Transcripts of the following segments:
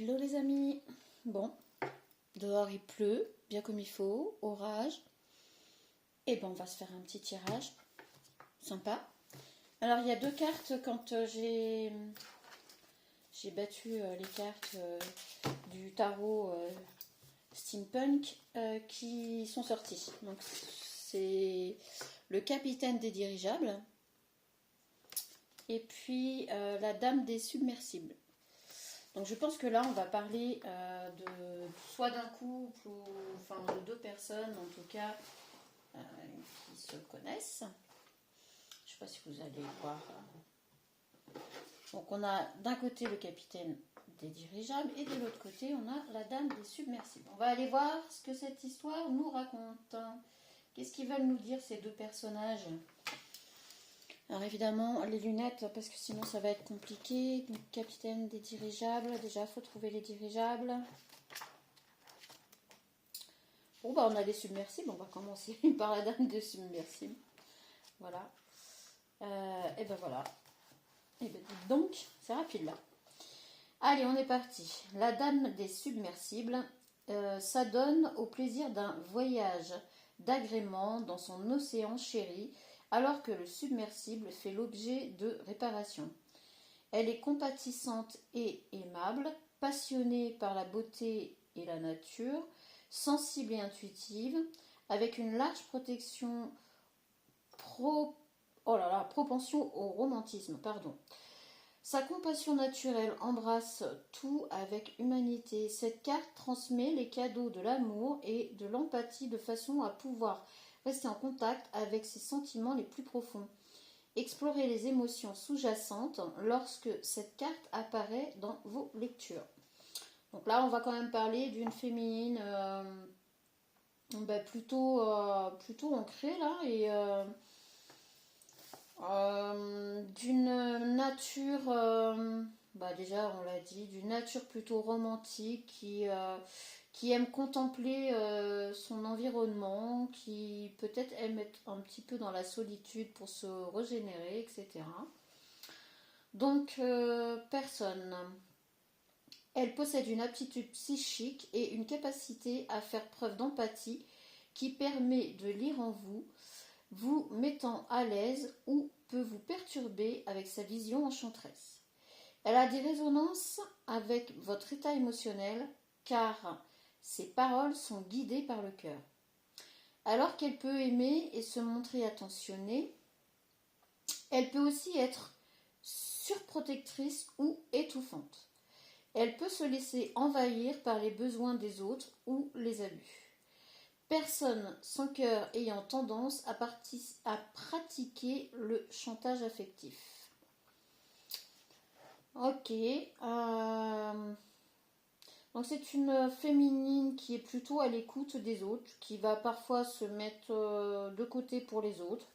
Hello les amis. Bon, dehors il pleut, bien comme il faut, orage. Et ben on va se faire un petit tirage, sympa. Alors il y a deux cartes quand j'ai battu les cartes du tarot steampunk qui sont sorties. Donc c'est le capitaine des dirigeables et puis la dame des submersibles. Donc je pense que là on va parler de soit d'un couple ou enfin de deux personnes en tout cas qui se connaissent. Je ne sais pas si vous allez voir. Donc on a d'un côté le capitaine des dirigeables et de l'autre côté on a la dame des submersibles. On va aller voir ce que cette histoire nous raconte. Qu'est-ce qu'ils veulent nous dire ces deux personnages? Alors évidemment les lunettes parce que sinon ça va être compliqué. Donc capitaine des dirigeables, déjà il faut trouver les dirigeables. Bon bah on a les submersibles, on va commencer par la dame des submersibles. Voilà. Et ben voilà. Et ben dites donc, c'est rapide là. Allez, on est parti. La dame des submersibles s'adonne au plaisir d'un voyage d'agrément dans son océan chéri, alors que le submersible fait l'objet de réparations. Elle est compatissante et aimable, passionnée par la beauté et la nature, sensible et intuitive, avec une large propension au romantisme. Sa compassion naturelle embrasse tout avec humanité. Cette carte transmet les cadeaux de l'amour et de l'empathie de façon à pouvoir rester en contact avec ses sentiments les plus profonds. Explorez les émotions sous-jacentes lorsque cette carte apparaît dans vos lectures. Donc là, on va quand même parler d'une féminine plutôt ancrée là et d'une nature, déjà on l'a dit, d'une nature plutôt romantique qui aime contempler son environnement, qui peut-être aime être un petit peu dans la solitude pour se régénérer, etc. Donc, personne. Elle possède une aptitude psychique et une capacité à faire preuve d'empathie qui permet de lire en vous, vous mettant à l'aise ou peut vous perturber avec sa vision enchanteresse. Elle a des résonances avec votre état émotionnel car ses paroles sont guidées par le cœur. Alors qu'elle peut aimer et se montrer attentionnée, elle peut aussi être surprotectrice ou étouffante. Elle peut se laisser envahir par les besoins des autres ou les abus. Personne sans cœur ayant tendance à pratiquer le chantage affectif. Ok. Donc c'est une féminine qui est plutôt à l'écoute des autres, qui va parfois se mettre de côté pour les autres.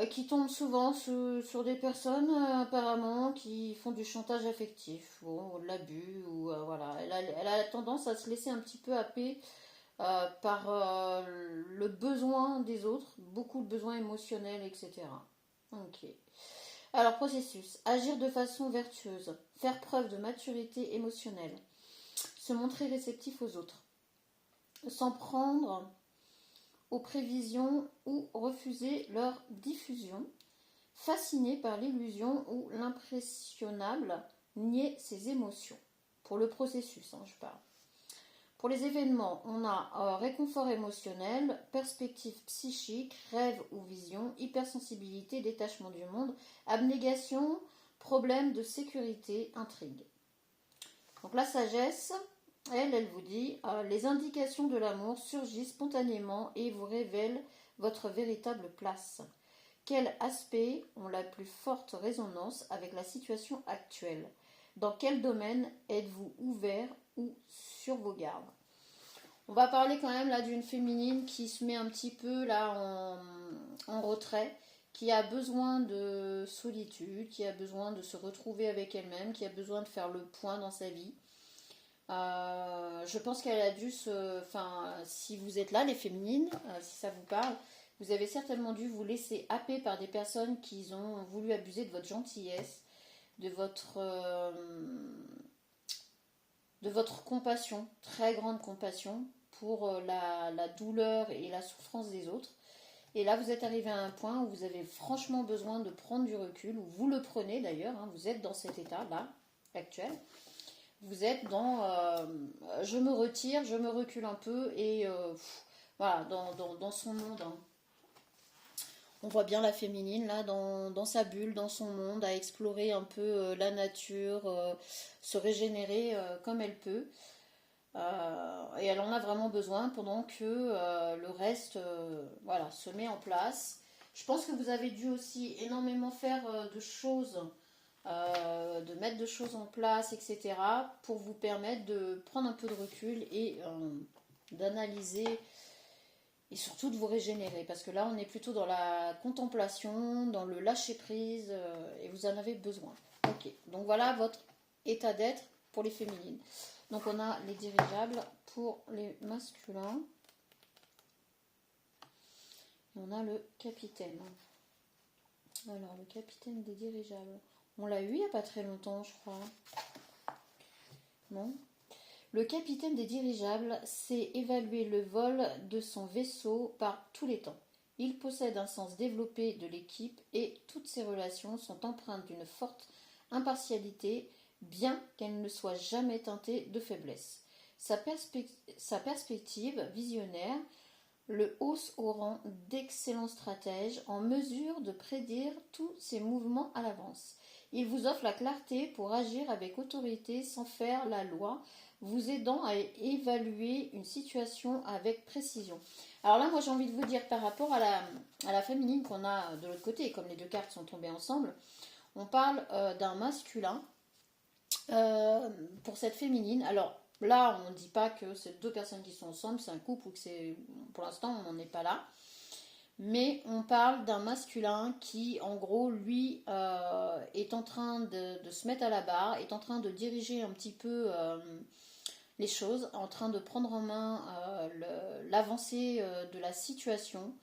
Qui tombe souvent sur des personnes apparemment qui font du chantage affectif, ou de l'abus, ou voilà. Elle a tendance à se laisser un petit peu happer par le besoin des autres, beaucoup de besoins émotionnels, etc. Ok. Alors, processus. Agir de façon vertueuse, faire preuve de maturité émotionnelle, se montrer réceptif aux autres, s'en prendre aux prévisions ou refuser leur diffusion, fasciné par l'illusion ou l'impressionnable, nier ses émotions. Pour le processus, je parle. Pour les événements, on a réconfort émotionnel, perspective psychique, rêve ou vision, hypersensibilité, détachement du monde, abnégation, problème de sécurité, intrigue. Donc la sagesse, elle vous dit les indications de l'amour surgissent spontanément et vous révèlent votre véritable place. Quels aspects ont la plus forte résonance avec la situation actuelle? Dans quel domaine êtes-vous ouvert ou sur vos gardes? On va parler quand même là d'une féminine qui se met un petit peu là en retrait, qui a besoin de solitude, qui a besoin de se retrouver avec elle-même, qui a besoin de faire le point dans sa vie. Je pense qu'elle a dû si vous êtes là, les féminines, si ça vous parle, vous avez certainement dû vous laisser happer par des personnes qui ont voulu abuser de votre gentillesse, de votre, euh, de votre compassion, très grande compassion pour la douleur et la souffrance des autres. Et là, vous êtes arrivé à un point où vous avez franchement besoin de prendre du recul, ou vous le prenez d'ailleurs, hein, vous êtes dans cet état-là, actuel. Vous êtes dans je me retire, je me recule un peu, et voilà, dans son monde, hein. On voit bien la féminine là, dans sa bulle, dans son monde, à explorer un peu la nature, se régénérer comme elle peut. Et elle en a vraiment besoin pendant que le reste voilà, se met en place. Je pense que vous avez dû aussi énormément faire de choses, de mettre de choses en place, etc., pour vous permettre de prendre un peu de recul et d'analyser et surtout de vous régénérer. Parce que là, on est plutôt dans la contemplation, dans le lâcher-prise, et vous en avez besoin. Ok, donc voilà votre état d'être pour les féminines. Donc on a les dirigeables pour les masculins. Et on a le capitaine. Alors le capitaine des dirigeables. On l'a eu il n'y a pas très longtemps, je crois. Non? Le capitaine des dirigeables sait évaluer le vol de son vaisseau par tous les temps. Il possède un sens développé de l'équipe et toutes ses relations sont empreintes d'une forte impartialité, bien qu'elle ne soit jamais teintée de faiblesse. Sa perspective visionnaire le hausse au rang d'excellent stratège en mesure de prédire tous ses mouvements à l'avance. Il vous offre la clarté pour agir avec autorité sans faire la loi, vous aidant à évaluer une situation avec précision. Alors là, moi j'ai envie de vous dire par rapport à la féminine qu'on a de l'autre côté, comme les deux cartes sont tombées ensemble, on parle d'un masculin pour cette féminine. Alors là, on ne dit pas que c'est deux personnes qui sont ensemble, c'est un couple ou que c'est... Pour l'instant, on n'en est pas là. Mais on parle d'un masculin qui, en gros, lui, est en train de se mettre à la barre, est en train de diriger un petit peu les choses, en train de prendre en main l'avancée de la situation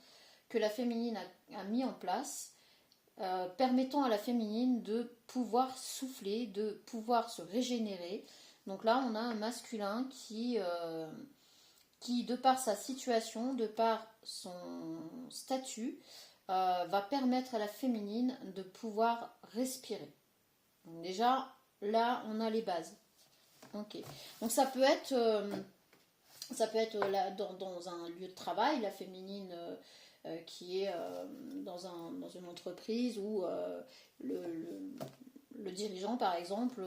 que la féminine a mis en place, permettant à la féminine de pouvoir souffler, de pouvoir se régénérer. Donc là, on a un masculin qui, de par sa situation, de par son statut, va permettre à la féminine de pouvoir respirer. Donc déjà, là, on a les bases. Ok. Donc ça peut être là, dans un lieu de travail, la féminine qui est dans une entreprise où le dirigeant, par exemple,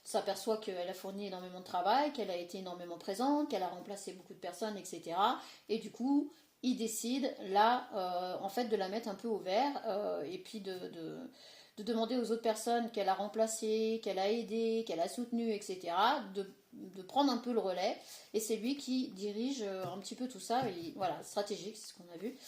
s'aperçoit qu'elle a fourni énormément de travail, qu'elle a été énormément présente, qu'elle a remplacé beaucoup de personnes, etc. Et du coup, il décide là, en fait, de la mettre un peu au vert et puis de demander aux autres personnes qu'elle a remplacées, qu'elle a aidées, qu'elle a soutenues, etc., de prendre un peu le relais. Et c'est lui qui dirige un petit peu tout ça. Et voilà, stratégique, c'est ce qu'on a vu.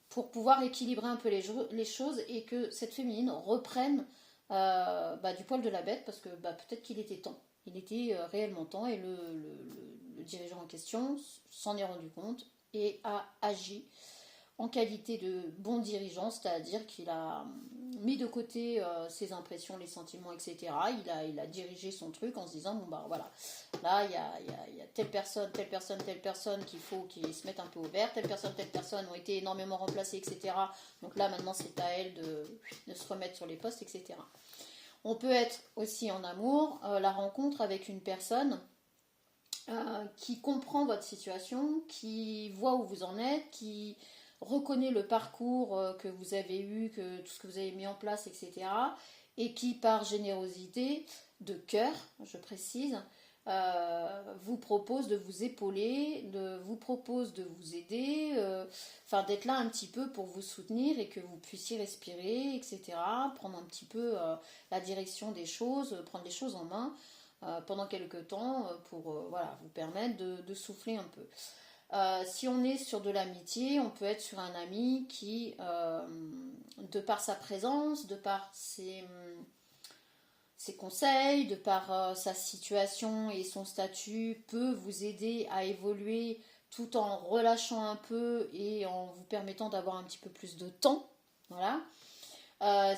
Pour pouvoir équilibrer un peu les choses et que cette féminine reprenne du poil de la bête, parce que peut-être qu'il était temps. Il était réellement temps et le dirigeant en question s'en est rendu compte et a agi en qualité de bon dirigeant, c'est-à-dire qu'il a mis de côté ses impressions, les sentiments, etc. Il a dirigé son truc en se disant, bon bah voilà, là il y a telle personne, telle personne, telle personne qu'il faut qu'ils se mettent un peu au vert, telle personne ont été énormément remplacées, etc. Donc là maintenant c'est à elle de se remettre sur les postes, etc. On peut être aussi en amour, la rencontre avec une personne qui comprend votre situation, qui voit où vous en êtes, qui reconnaît le parcours que vous avez eu, que tout ce que vous avez mis en place, etc. Et qui, par générosité de cœur, je précise, vous propose de vous épauler, vous propose de vous aider, d'être là un petit peu pour vous soutenir et que vous puissiez respirer, etc. Prendre un petit peu la direction des choses, prendre les choses en main pendant quelques temps pour vous permettre de souffler un peu. Si on est sur de l'amitié, on peut être sur un ami qui, de par sa présence, de par ses conseils, de par sa situation et son statut, peut vous aider à évoluer tout en relâchant un peu et en vous permettant d'avoir un petit peu plus de temps. Voilà.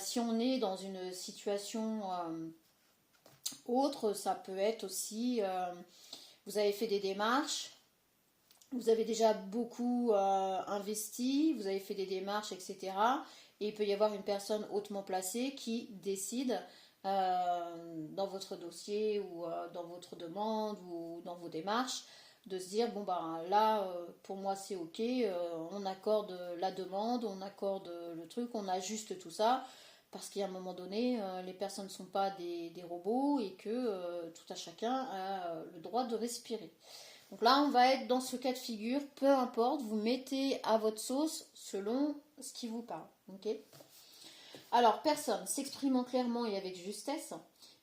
Si on est dans une situation autre, ça peut être aussi, vous avez fait des démarches, vous avez déjà beaucoup investi, vous avez fait des démarches, etc. Et il peut y avoir une personne hautement placée qui décide dans votre dossier ou dans votre demande ou dans vos démarches de se dire, bon bah là, pour moi c'est ok, on accorde la demande, on accorde le truc, on ajuste tout ça, parce qu'à un moment donné, les personnes ne sont pas des robots et que tout à chacun a le droit de respirer. Donc là, on va être dans ce cas de figure, peu importe, vous mettez à votre sauce selon ce qui vous parle. Ok. Alors, personne s'exprimant clairement et avec justesse,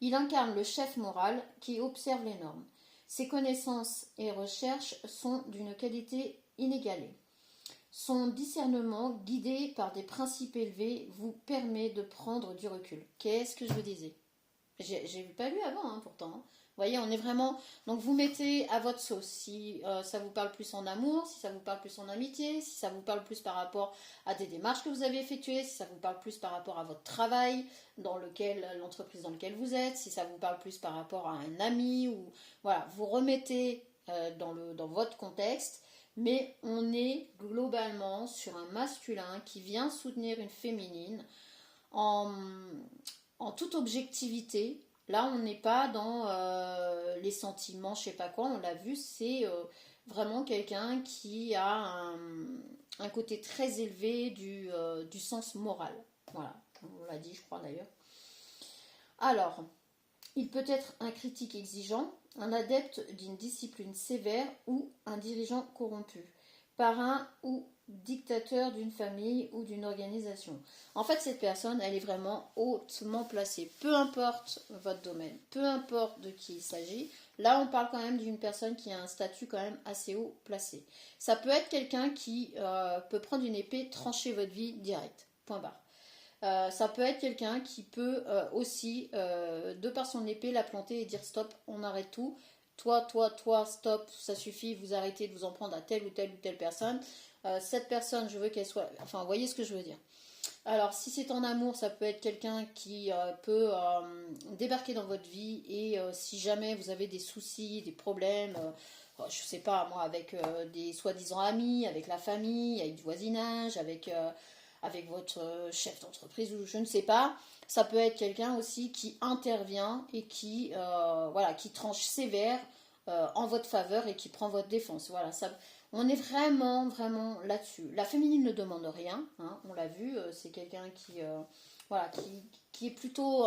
il incarne le chef moral qui observe les normes. Ses connaissances et recherches sont d'une qualité inégalée. Son discernement, guidé par des principes élevés, vous permet de prendre du recul. Qu'est-ce que je vous disais? J'ai pas lu avant, hein, pourtant. Hein. Vous voyez, on est vraiment. Donc, vous mettez à votre sauce. Si ça vous parle plus en amour, si ça vous parle plus en amitié, si ça vous parle plus par rapport à des démarches que vous avez effectuées, si ça vous parle plus par rapport à votre travail, dans lequel l'entreprise dans laquelle vous êtes, si ça vous parle plus par rapport à un ami, ou voilà, vous remettez dans votre contexte. Mais on est globalement sur un masculin qui vient soutenir une féminine en, en toute objectivité. Là, on n'est pas dans les sentiments, je sais pas quoi, on l'a vu, c'est vraiment quelqu'un qui a un côté très élevé du sens moral. Voilà, on l'a dit, je crois d'ailleurs. Alors, il peut être un critique exigeant, un adepte d'une discipline sévère ou un dirigeant corrompu, parrain ou dictateur d'une famille ou d'une organisation. En fait, cette personne, elle est vraiment hautement placée. Peu importe votre domaine, peu importe de qui il s'agit, là, on parle quand même d'une personne qui a un statut quand même assez haut placé. Ça peut être quelqu'un qui peut prendre une épée, trancher votre vie direct. Point barre. Ça peut être quelqu'un qui peut aussi, de par son épée, la planter et dire stop, on arrête tout. Toi, stop, ça suffit, vous arrêtez de vous en prendre à telle ou telle personne. Cette personne, je veux qu'elle soit. Enfin, vous voyez ce que je veux dire. Alors, si c'est en amour, ça peut être quelqu'un qui peut débarquer dans votre vie et si jamais vous avez des soucis, des problèmes, je sais pas, moi, avec des soi-disant amis, avec la famille, avec du voisinage, avec votre chef d'entreprise ou je ne sais pas. Ça peut être quelqu'un aussi qui intervient et qui, voilà, qui tranche sévère en votre faveur et qui prend votre défense. Voilà, ça, on est vraiment, vraiment là-dessus. La féminine ne demande rien, hein, on l'a vu, c'est quelqu'un qui, voilà, qui est plutôt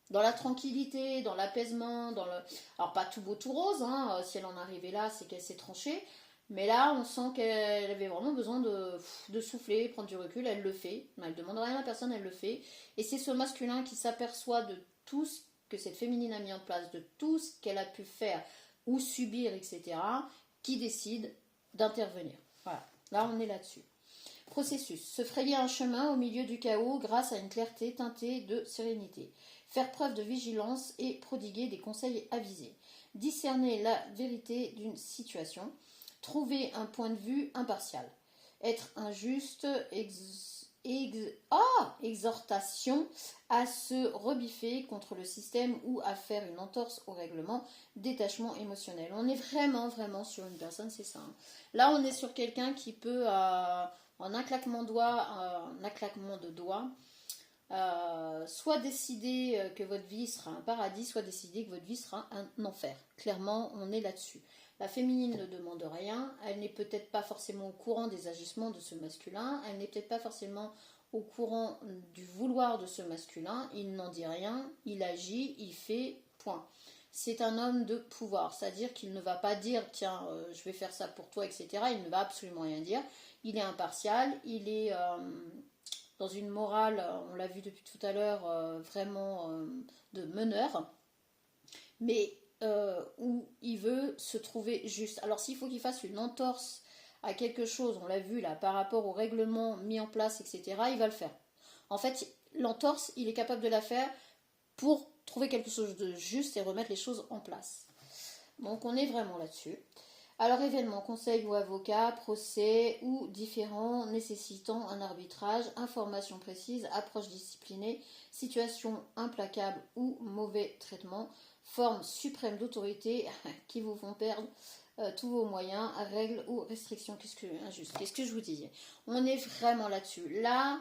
dans la tranquillité, dans l'apaisement, dans le... Alors pas tout beau, tout rose, hein, si elle en arrivait là, c'est qu'elle s'est tranchée. Mais là, on sent qu'elle avait vraiment besoin de souffler, prendre du recul. Elle le fait. Elle ne demande rien à personne, elle le fait. Et c'est ce masculin qui s'aperçoit de tout ce que cette féminine a mis en place, de tout ce qu'elle a pu faire ou subir, etc., qui décide d'intervenir. Voilà. Là, on est là-dessus. Processus. Se frayer un chemin au milieu du chaos grâce à une clarté teintée de sérénité. Faire preuve de vigilance et prodiguer des conseils avisés. Discerner la vérité d'une situation. Trouver un point de vue impartial. Être injuste, exhortation à se rebiffer contre le système ou à faire une entorse au règlement, détachement émotionnel. On est vraiment, vraiment sur une personne, c'est ça. Hein. Là, on est sur quelqu'un qui peut, en un claquement de doigts, soit décider que votre vie sera un paradis, soit décider que votre vie sera un enfer. Clairement, on est là-dessus. La féminine ne demande rien, elle n'est peut-être pas forcément au courant des agissements de ce masculin, elle n'est peut-être pas forcément au courant du vouloir de ce masculin, il n'en dit rien, il agit, il fait, point. C'est un homme de pouvoir, c'est-à-dire qu'il ne va pas dire tiens, je vais faire ça pour toi, etc. Il ne va absolument rien dire. Il est impartial, il est dans une morale, on l'a vu depuis tout à l'heure, vraiment de meneur, mais où il veut se trouver juste. Alors s'il faut qu'il fasse une entorse à quelque chose, on l'a vu là, par rapport au règlement mis en place, etc., il va le faire. En fait, l'entorse, il est capable de la faire pour trouver quelque chose de juste et remettre les choses en place. Donc on est vraiment là-dessus. Alors, événements, conseil ou avocat, procès ou différents nécessitant un arbitrage, information précise, approche disciplinée, situation implacable ou mauvais traitement, forme suprême d'autorité qui vous font perdre tous vos moyens, règles ou restrictions. Qu'est-ce que je vous disais? On est vraiment là-dessus. Là,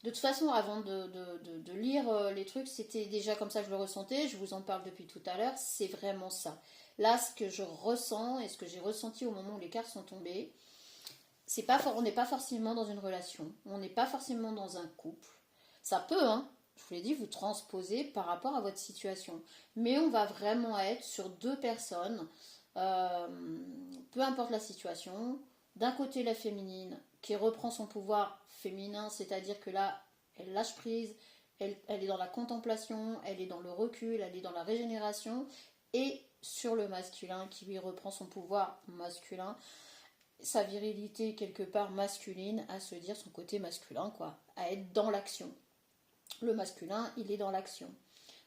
de toute façon, avant de lire les trucs, c'était déjà comme ça que je le ressentais. Je vous en parle depuis tout à l'heure. C'est vraiment ça. Là, ce que je ressens et ce que j'ai ressenti au moment où les cartes sont tombées, c'est pas on n'est pas forcément dans une relation. On n'est pas forcément dans un couple. Ça peut, hein. Je vous l'ai dit, vous transposez par rapport à votre situation. Mais on va vraiment être sur deux personnes, euh, peu importe la situation. D'un côté, la féminine qui reprend son pouvoir féminin, c'est-à-dire que là, elle lâche prise, elle est dans la contemplation, elle est dans le recul, elle est dans la régénération, et sur le masculin qui lui reprend son pouvoir masculin, sa virilité quelque part masculine, à se dire son côté masculin, quoi, à être dans l'action. Le masculin, il est dans l'action.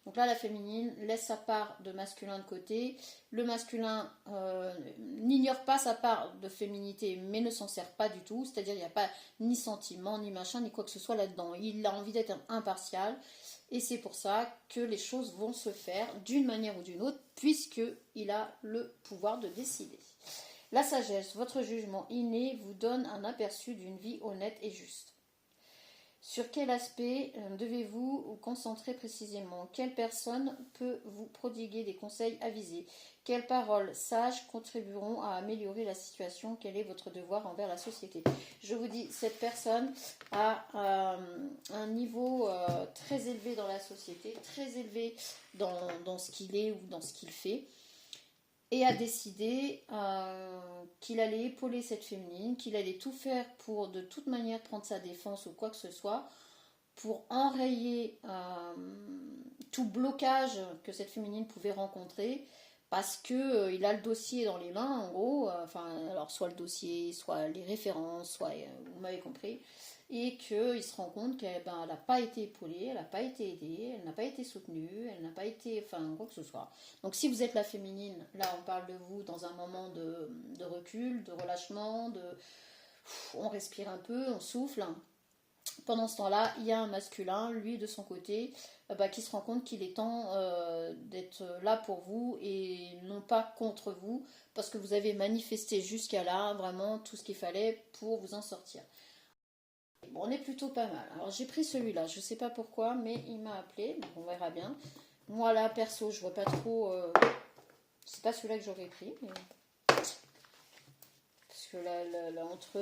Donc là, la féminine laisse sa part de masculin de côté. Le masculin n'ignore pas sa part de féminité, mais ne s'en sert pas du tout. C'est-à-dire, il n'y a pas ni sentiment, ni machin, ni quoi que ce soit là-dedans. Il a envie d'être impartial. Et c'est pour ça que les choses vont se faire d'une manière ou d'une autre, puisqu'il a le pouvoir de décider. La sagesse, votre jugement inné, vous donne un aperçu d'une vie honnête et juste. Sur quel aspect devez-vous vous concentrer précisément? Quelle personne peut vous prodiguer des conseils avisés? Quelles paroles sages contribueront à améliorer la situation? Quel est votre devoir envers la société? Je vous dis, cette personne a un niveau très élevé dans la société, très élevé dans ce qu'il est ou dans ce qu'il fait, et a décidé qu'il allait épauler cette féminine, qu'il allait tout faire pour de toute manière prendre sa défense ou quoi que ce soit, pour enrayer tout blocage que cette féminine pouvait rencontrer, parce que il a le dossier dans les mains, en gros, enfin, alors soit le dossier, soit les références, soit, vous m'avez compris, et qu'il se rend compte qu'elle n'a pas été épaulée, elle n'a pas été aidée, elle n'a pas été soutenue, elle n'a pas été, enfin, quoi que ce soit. Donc si vous êtes la féminine, là on parle de vous dans un moment de recul, de relâchement, on respire un peu, on souffle. Pendant ce temps-là, il y a un masculin, lui de son côté, qui se rend compte qu'il est temps d'être là pour vous et non pas contre vous, parce que vous avez manifesté jusqu'à là vraiment tout ce qu'il fallait pour vous en sortir. Bon, on est plutôt pas mal. Alors j'ai pris celui-là, je sais pas pourquoi, mais il m'a appelé, donc on verra bien. Moi là, perso, je vois pas trop. C'est pas celui-là que j'aurais pris, mais parce que là, entre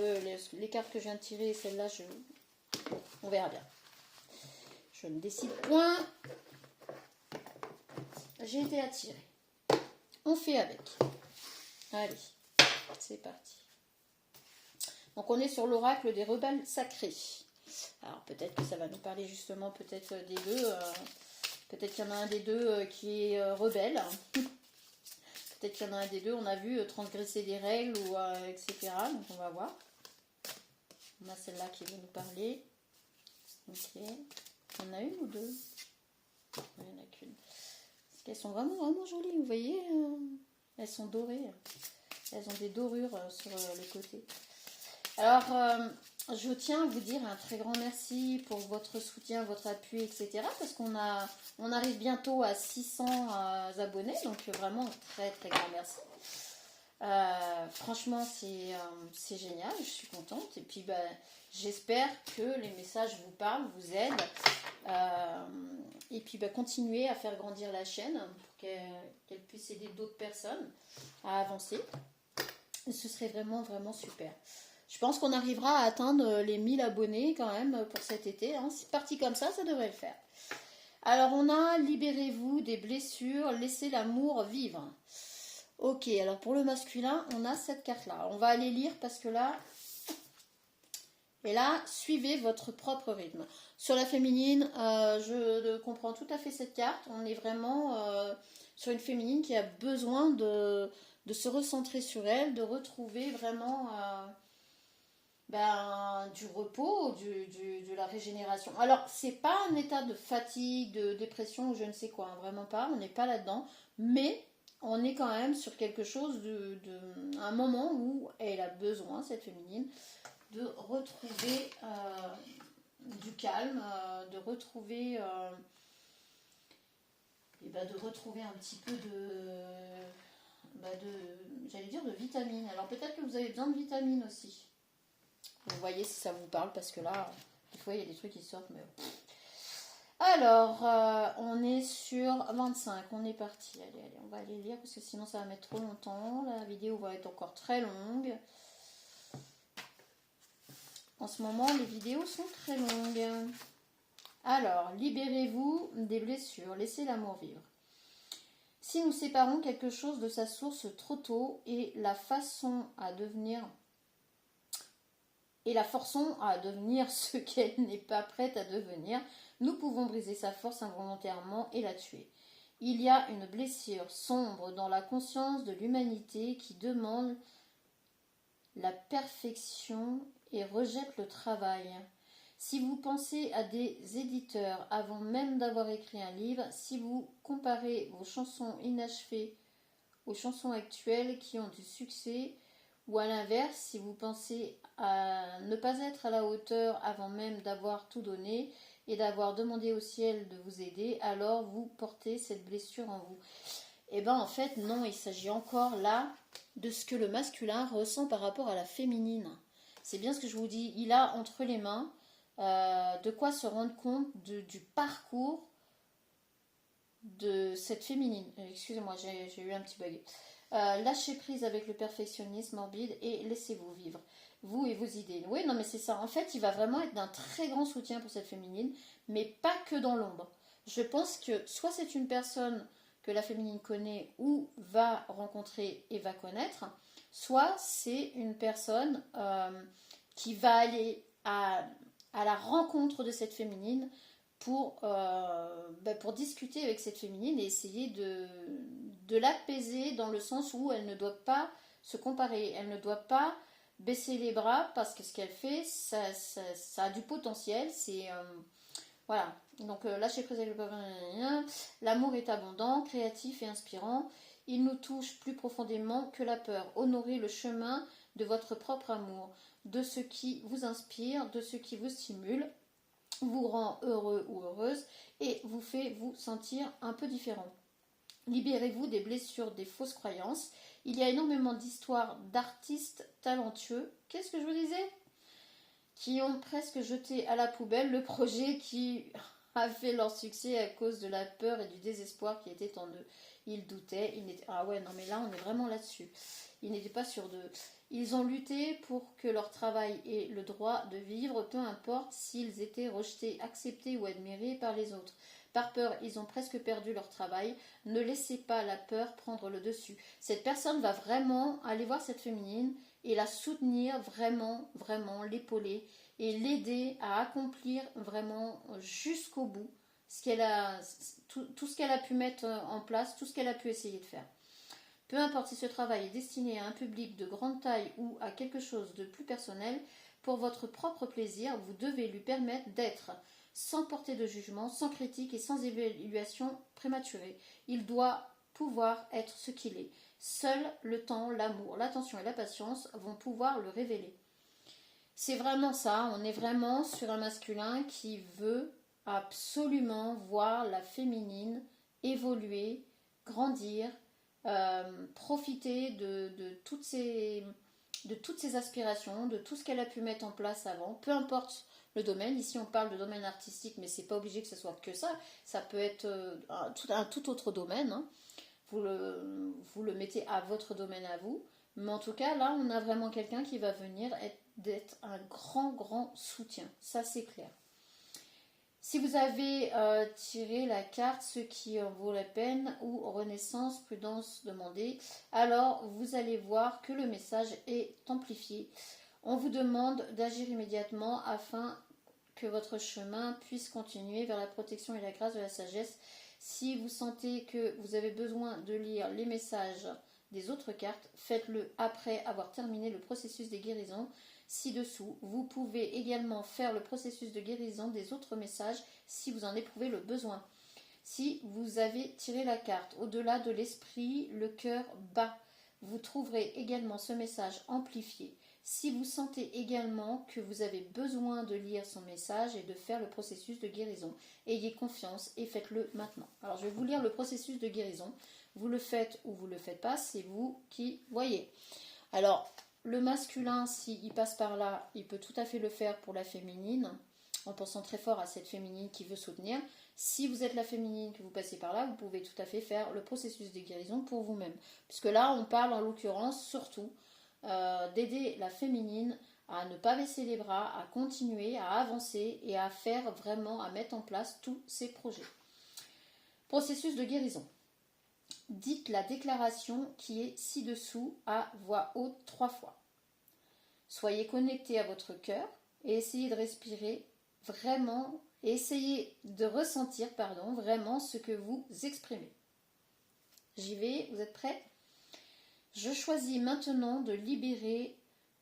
les cartes que je viens de tirer et celle-là, on verra bien. Je ne décide point. J'ai été attirée. On fait avec. Allez, c'est parti. Donc on est sur l'oracle des rebelles sacrés. Alors peut-être que ça va nous parler justement peut-être des deux. Peut-être qu'il y en a un des deux qui est rebelle. Peut-être qu'il y en a un des deux, on a vu transgresser des règles ou etc. Donc on va voir. On a celle-là qui veut nous parler. Ok. On en a une ou deux? Il n'y en a qu'une. Parce qu'elles sont vraiment, vraiment jolies, vous voyez. Elles sont dorées. Elles ont des dorures sur le côté. Alors, je tiens à vous dire un très grand merci pour votre soutien, votre appui, etc. Parce on arrive bientôt à 600 abonnés. Donc, vraiment, très, très grand merci. Franchement, c'est génial. Je suis contente. Et puis, j'espère que les messages vous parlent, vous aident. Et puis, continuez à faire grandir la chaîne pour qu'elle puisse aider d'autres personnes à avancer. Et ce serait vraiment, vraiment super. Je pense qu'on arrivera à atteindre les 1000 abonnés quand même pour cet été. Hein. C'est parti comme ça devrait le faire. Alors, on a libérez-vous des blessures, laissez l'amour vivre. Ok, alors pour le masculin, on a cette carte-là. On va aller lire parce que là... Et là, suivez votre propre rythme. Sur la féminine, je comprends tout à fait cette carte. On est vraiment sur une féminine qui a besoin de se recentrer sur elle, de retrouver vraiment du repos, de la régénération. Alors, c'est pas un état de fatigue, de dépression ou je ne sais quoi, hein, vraiment pas, on n'est pas là-dedans. Mais on est quand même sur quelque chose un moment où elle a besoin, cette féminine, de retrouver du calme, de retrouver de retrouver un petit peu j'allais dire de vitamines. Alors peut-être que vous avez besoin de vitamines aussi. Vous voyez si ça vous parle, parce que là, des fois il y a des trucs qui sortent, mais... Alors, on est sur 25, on est parti. Allez, allez, on va aller lire parce que sinon ça va mettre trop longtemps. La vidéo va être encore très longue. En ce moment, les vidéos sont très longues. Alors, libérez-vous des blessures, laissez l'amour vivre. Si nous séparons quelque chose de sa source trop tôt et la forçons à devenir ce qu'elle n'est pas prête à devenir, nous pouvons briser sa force involontairement et la tuer. Il y a une blessure sombre dans la conscience de l'humanité qui demande la perfection et rejette le travail. Si vous pensez à des éditeurs avant même d'avoir écrit un livre, si vous comparez vos chansons inachevées aux chansons actuelles qui ont du succès, ou à l'inverse, si vous pensez à ne pas être à la hauteur avant même d'avoir tout donné et d'avoir demandé au ciel de vous aider, alors vous portez cette blessure en vous. Eh bien en fait non, il s'agit encore là de ce que le masculin ressent par rapport à la féminine. C'est bien ce que je vous dis, il a entre les mains de quoi se rendre compte du parcours de cette féminine. Excusez-moi, j'ai eu un petit bug. Lâchez prise avec le perfectionnisme morbide et laissez-vous vivre, vous et vos idées. Oui, non mais c'est ça. En fait, il va vraiment être d'un très grand soutien pour cette féminine, mais pas que dans l'ombre. Je pense que soit c'est une personne que la féminine connaît ou va rencontrer et va connaître, soit c'est une personne qui va aller à la rencontre de cette féminine pour discuter avec cette féminine et essayer de l'apaiser dans le sens où elle ne doit pas se comparer, elle ne doit pas baisser les bras parce que ce qu'elle fait, ça a du potentiel, c'est... voilà, donc lâcher prise avec le l'amour est abondant, créatif et inspirant, il nous touche plus profondément que la peur. Honorez le chemin de votre propre amour, de ce qui vous inspire, de ce qui vous stimule, vous rend heureux ou heureuse et vous fait vous sentir un peu différent. Libérez-vous des blessures, des fausses croyances. Il y a énormément d'histoires d'artistes talentueux. Qu'est-ce que je vous disais? Qui ont presque jeté à la poubelle le projet qui a fait leur succès à cause de la peur et du désespoir qui était en eux. Ils doutaient, ah ouais, non mais là on est vraiment là-dessus. Ils n'étaient pas sûrs d'eux. Ils ont lutté pour que leur travail ait le droit de vivre, peu importe s'ils étaient rejetés, acceptés ou admirés par les autres. Par peur, ils ont presque perdu leur travail. Ne laissez pas la peur prendre le dessus. Cette personne va vraiment aller voir cette féminine et la soutenir vraiment, vraiment, l'épauler et l'aider à accomplir vraiment jusqu'au bout tout ce qu'elle a pu mettre en place, tout ce qu'elle a pu essayer de faire. Peu importe si ce travail est destiné à un public de grande taille ou à quelque chose de plus personnel, pour votre propre plaisir, vous devez lui permettre d'être sans portée de jugement, sans critique et sans évaluation prématurée. Il doit pouvoir être ce qu'il est. Seul le temps, l'amour, l'attention et la patience vont pouvoir le révéler. C'est vraiment ça, on est vraiment sur un masculin qui veut absolument voir la féminine évoluer, grandir, profiter de toutes ses aspirations, de tout ce qu'elle a pu mettre en place avant, peu importe le domaine. Ici on parle de domaine artistique, mais c'est pas obligé que ce soit que ça, ça peut être un tout autre domaine, hein. Vous le mettez à votre domaine à vous, mais en tout cas là on a vraiment quelqu'un qui va venir d'être un grand soutien, ça c'est clair. Si vous avez tiré la carte ce qui en vaut la peine ou renaissance, prudence demandée, alors vous allez voir que le message est amplifié. On vous demande d'agir immédiatement afin que votre chemin puisse continuer vers la protection et la grâce de la sagesse. Si vous sentez que vous avez besoin de lire les messages des autres cartes, faites-le après avoir terminé le processus des guérisons ci-dessous. Vous pouvez également faire le processus de guérison des autres messages si vous en éprouvez le besoin. Si vous avez tiré la carte au-delà de l'esprit, le cœur bat, vous trouverez également ce message amplifié. Si vous sentez également que vous avez besoin de lire son message et de faire le processus de guérison, ayez confiance et faites-le maintenant. Alors je vais vous lire le processus de guérison. Vous le faites ou vous ne le faites pas, c'est vous qui voyez. Alors le masculin, s'il passe par là, il peut tout à fait le faire pour la féminine, en pensant très fort à cette féminine qui veut soutenir. Si vous êtes la féminine, que vous passez par là, vous pouvez tout à fait faire le processus de guérison pour vous-même. Puisque là, on parle en l'occurrence surtout d'aider la féminine à ne pas baisser les bras, à continuer, à avancer et à faire vraiment, à mettre en place tous ses projets. Processus de guérison. Dites la déclaration qui est ci-dessous à voix haute 3 fois. Soyez connecté à votre cœur et essayez de respirer vraiment, essayez de ressentir, vraiment ce que vous exprimez. J'y vais, vous êtes prêts ? Je choisis maintenant de libérer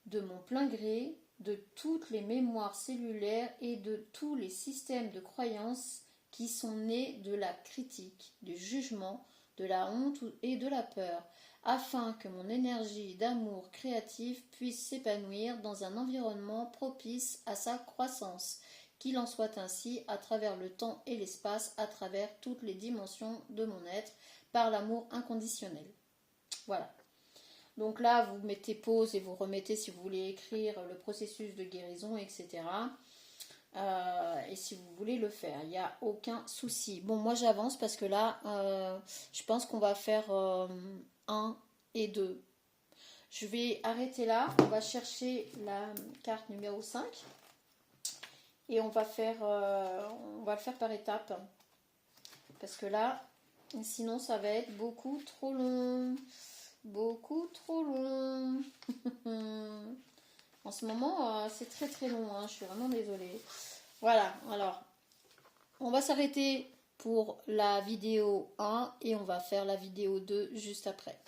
de mon plein gré de toutes les mémoires cellulaires et de tous les systèmes de croyances qui sont nés de la critique, du jugement, de la honte et de la peur, afin que mon énergie d'amour créatif puisse s'épanouir dans un environnement propice à sa croissance. Qu'il en soit ainsi à travers le temps et l'espace, à travers toutes les dimensions de mon être, par l'amour inconditionnel. Voilà. Donc là, vous mettez pause et vous remettez si vous voulez écrire le processus de guérison, etc. Et si vous voulez le faire, il n'y a aucun souci. Bon, moi j'avance parce que là, je pense qu'on va faire 1 et 2. Je vais arrêter là. On va chercher la carte numéro 5. Et on va le faire par étapes. Parce que là, sinon ça va être beaucoup trop long. Beaucoup trop long. En ce moment, c'est très très long. Hein. Je suis vraiment désolée. Voilà, alors, on va s'arrêter pour la vidéo 1 et on va faire la vidéo 2 juste après.